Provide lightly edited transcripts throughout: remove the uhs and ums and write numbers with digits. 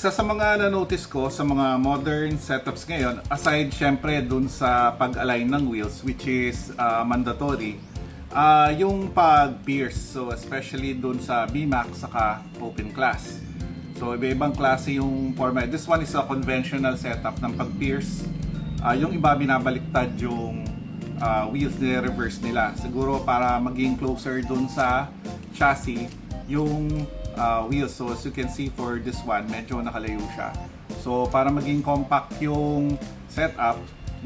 Isa sa mga na-notice ko sa mga modern setups ngayon, aside syempre dun sa pag-align ng wheels, which is mandatory, yung pag-pierce. So especially dun sa BMAX saka open class. So iba-ibang klase yung format. This one is a conventional setup ng pag-pierce. Yung iba binabaliktad yung wheels, nire-reverse nila. Siguro para maging closer dun sa chassis yung wheels. So as you can see for this one, medyo nakalayo siya. So para maging compact yung setup,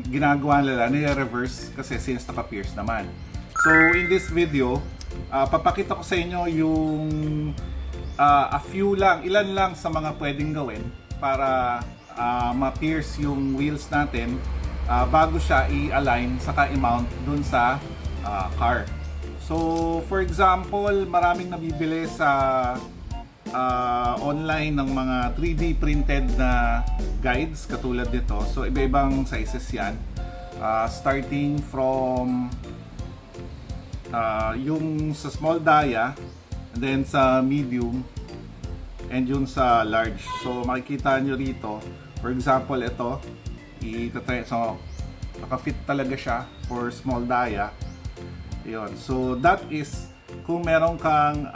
ginagawa nila, nire-reverse kasi since naka-pierce naman. So in this video, papakita ko sa inyo yung ilan lang sa mga pwedeng gawin para ma-pierce yung wheels natin bago siya i-align saka i-mount dun sa car. So for example, maraming nabibili sa online ng mga 3D printed na guides katulad nito. So iba-ibang sizes yan, starting from yung sa small dia, and then sa medium, and yung sa large. So makikita nyo rito, for example ito, so naka-fit talaga siya for small dia. Yun. So that is kung meron kang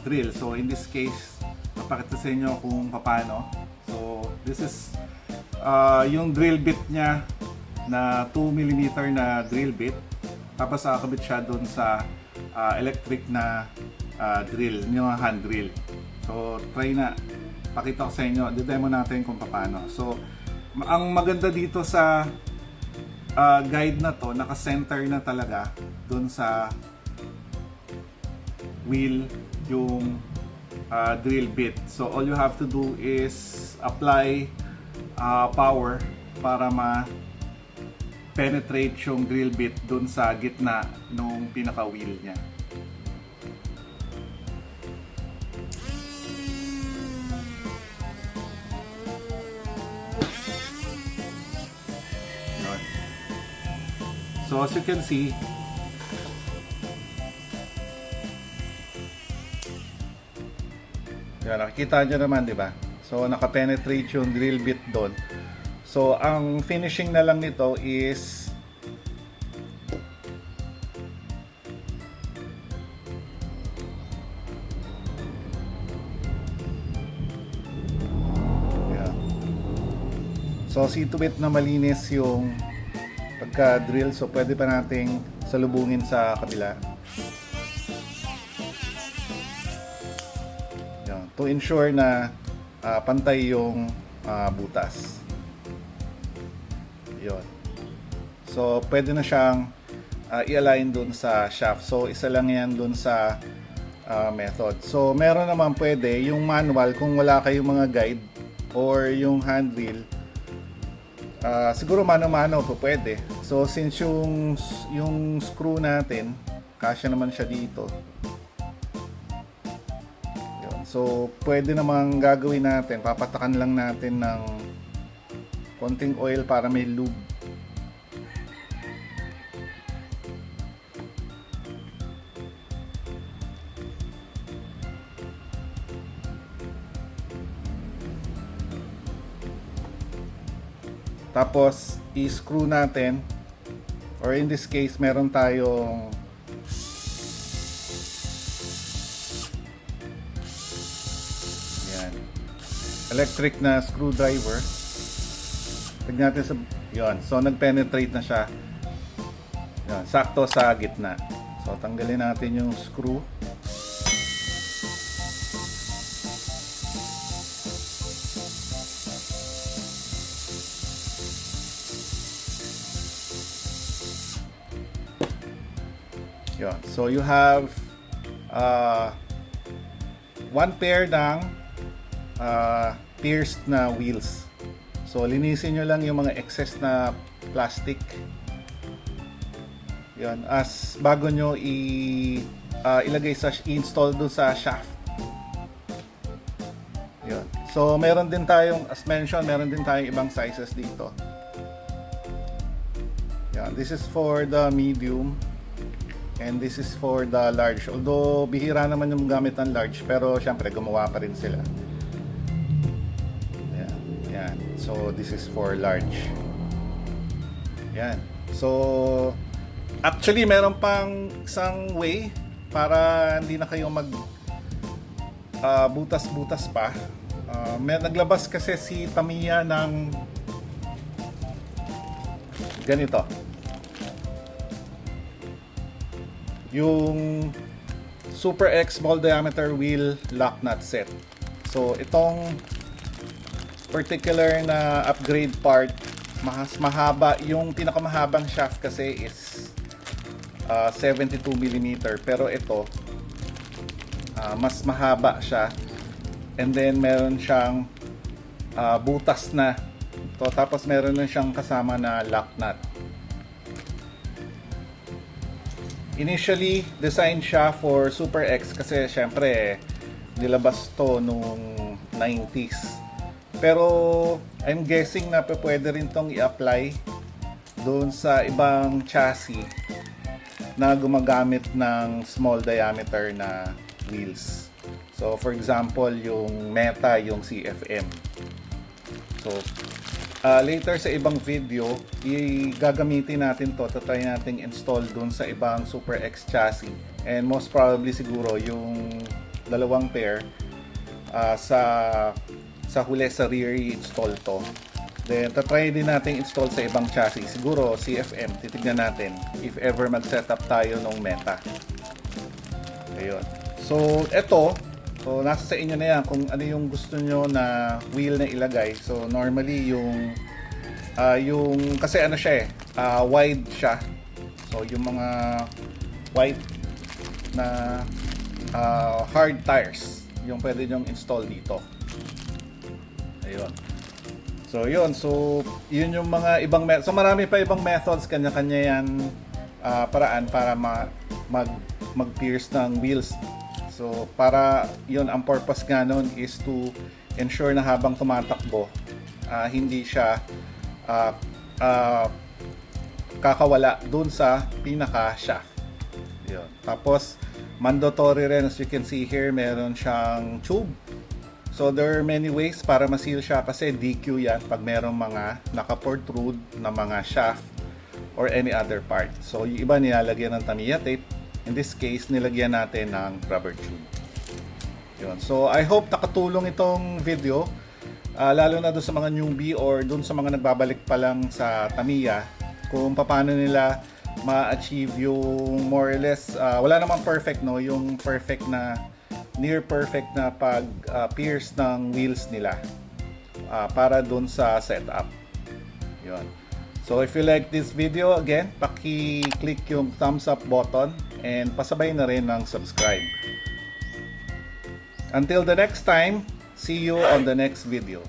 drill. So in this case, papakita sa inyo kung paano. So this is yung drill bit niya na 2mm na drill bit. Tapos kakabit siya doon sa electric na drill, yung hand drill. So try na, pakita ko sa inyo, demo natin kung paano. So ang maganda dito sa guide na to, naka-center na talaga doon sa wheel yung drill bit. So all you have to do is apply power para ma-penetrate yung drill bit dun sa gitna nung pinaka-wheel niya. Yun. So as you can see, yan, nakikita nyo naman, di ba? So, naka-penetrate yung drill bit doon. So, ang finishing na lang nito is yan. So, see to it na malinis yung pagka-drill. So, pwede pa nating salubungin sa kabila. To ensure na pantay yung butas. Yun. So, pwede na siyang i-align dun sa shaft. So, isa lang yan dun sa method. So, meron naman pwede yung manual kung wala kayong mga guide or yung hand wheel. Siguro mano-mano po pwede. So, since yung screw natin, kasya naman siya dito. So, pwede namang gagawin natin, papatakan lang natin ng konting oil para may lube. Tapos, i-screw natin, or in this case, meron tayong electric na screwdriver. Tignan natin sa yon. So nag-penetrate na siya. Yan, sakto sa gitna. So tanggalin natin yung screw. Yon. So you have one pair ng pierced na wheels. So linisin nyo lang yung mga excess na plastic. Yan, as bago nyo ilagay install dun sa shaft. Yan. So meron din tayong, as mentioned, meron din tayong ibang sizes dito. Yan, this is for the medium and this is for the large. Although bihira naman yung gamit ng large, pero syempre gumawa pa rin sila. So this is for large. Yan. So actually meron pang isang way para hindi na kayo mag butas-butas pa. May naglabas kasi si Tamiya ng ganito. Yung Super X small diameter wheel lock nut set. So itong particular na upgrade part, mas mahaba. Yung pinakamahabang shaft kasi is 72mm, pero ito mas mahaba siya, and then meron siyang butas na to, tapos meron na siyang kasama na lock nut. Initially designed siya for Super X kasi syempre nilabas to nung 90s. Pero I'm guessing na pwede rin tong i-apply doon sa ibang chassis na gumagamit ng small diameter na wheels. So for example, yung Meta, yung CFM. So later sa ibang video, gagamitin natin to, tatry nating install doon sa ibang Super X chassis. And most probably siguro yung dalawang pair sa huli sa rear i-install to. Then tatry din natin install sa ibang chassis. Siguro CFM, titignan natin if ever mag-setup tayo ng Meta. Ayun. So eto, so nasa sa inyo na yan kung ano yung gusto nyo na wheel na ilagay. So normally yung kasi ano siya wide siya. So yung mga wide na hard tires yung pwede nyong install dito. Ayun. So yun, so yun yung mga ibang so marami pa ibang methods, kanya-kanya yan paraan para mag-pierce ng wheels. So para yun, ang purpose nga nun is to ensure na habang tumatakbo hindi siya kakawala dun sa pinaka shaft. Yun. Tapos mandatory rin, as you can see here, meron siyang tube. So there are many ways para ma-seal siya kasi DQ yan pag merong mga naka-protrude na mga shaft or any other part. So yung iba nilalagyan ng Tamiya tape. In this case, nilagyan natin ng rubber tube. Yun. So I hope nakatulong itong video, lalo na doon sa mga newbie or doon sa mga nagbabalik pa lang sa Tamiya, kung paano nila ma-achieve yung more or less, wala namang perfect, no, yung perfect na near perfect na pag pierce ng wheels nila para dun sa setup. Yun. So if you like this video, again, paki-click yung thumbs up button and pasabay na rin ng subscribe. Until the next time, see you on the next video.